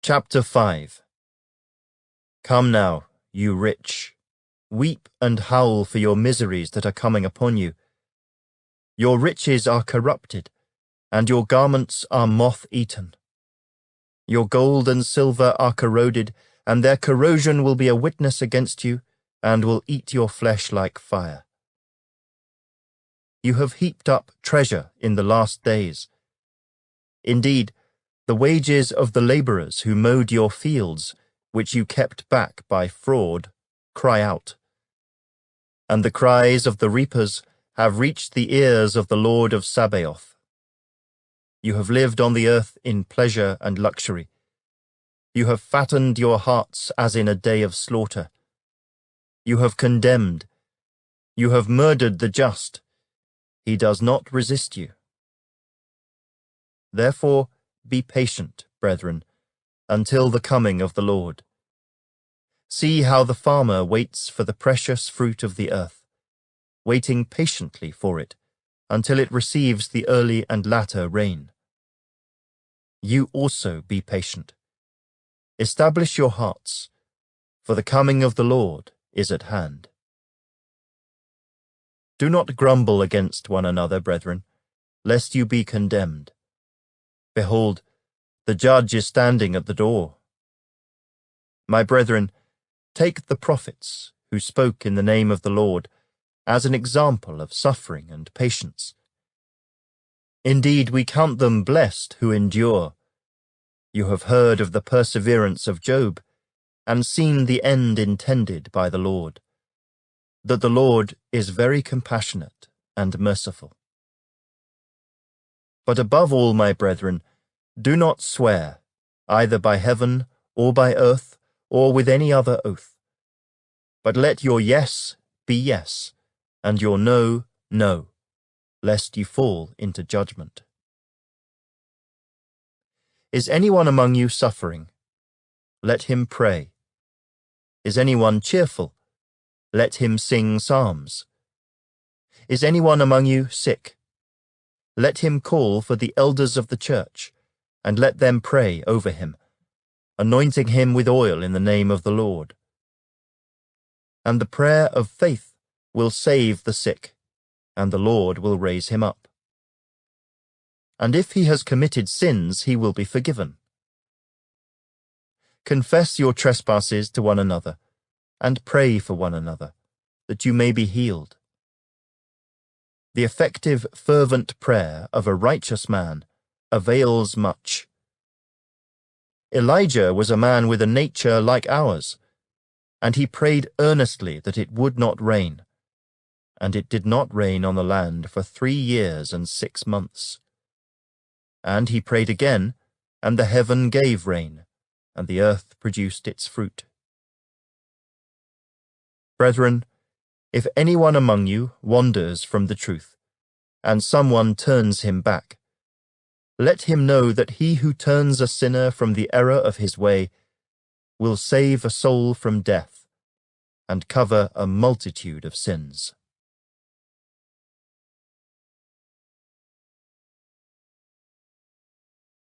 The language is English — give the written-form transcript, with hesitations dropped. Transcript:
Chapter 5. Come now, you rich, weep and howl for your miseries that are coming upon you. Your riches are corrupted, and your garments are moth-eaten. Your gold and silver are corroded, and their corrosion will be a witness against you, and will eat your flesh like fire. You have heaped up treasure in the last days. Indeed, the wages of the laborers who mowed your fields, which you kept back by fraud, cry out. And the cries of the reapers have reached the ears of the Lord of Sabaoth. You have lived on the earth in pleasure and luxury. You have fattened your hearts as in a day of slaughter. You have condemned. You have murdered the just. He does not resist you. Therefore, be patient, brethren, until the coming of the Lord. See how the farmer waits for the precious fruit of the earth, waiting patiently for it until it receives the early and latter rain. You also be patient. Establish your hearts, for the coming of the Lord is at hand. Do not grumble against one another, brethren, lest you be condemned. Behold, the judge is standing at the door. My brethren, take the prophets who spoke in the name of the Lord as an example of suffering and patience. Indeed, we count them blessed who endure. You have heard of the perseverance of Job, and seen the end intended by the Lord, that the Lord is very compassionate and merciful. But above all, my brethren, do not swear, either by heaven or by earth or with any other oath. But let your yes be yes, and your no, no, lest you fall into judgment. Is anyone among you suffering? Let him pray. Is anyone cheerful? Let him sing psalms. Is anyone among you sick? Let him call for the elders of the church, and let them pray over him, anointing him with oil in the name of the Lord. And the prayer of faith will save the sick, and the Lord will raise him up. And if he has committed sins, he will be forgiven. Confess your trespasses to one another, and pray for one another, that you may be healed. The effective, fervent prayer of a righteous man avails much. Elijah was a man with a nature like ours, and he prayed earnestly that it would not rain. And it did not rain on the land for 3 years and 6 months. And he prayed again, and the heaven gave rain, and the earth produced its fruit. Brethren, if anyone among you wanders from the truth, and someone turns him back, let him know that he who turns a sinner from the error of his way will save a soul from death, and cover a multitude of sins.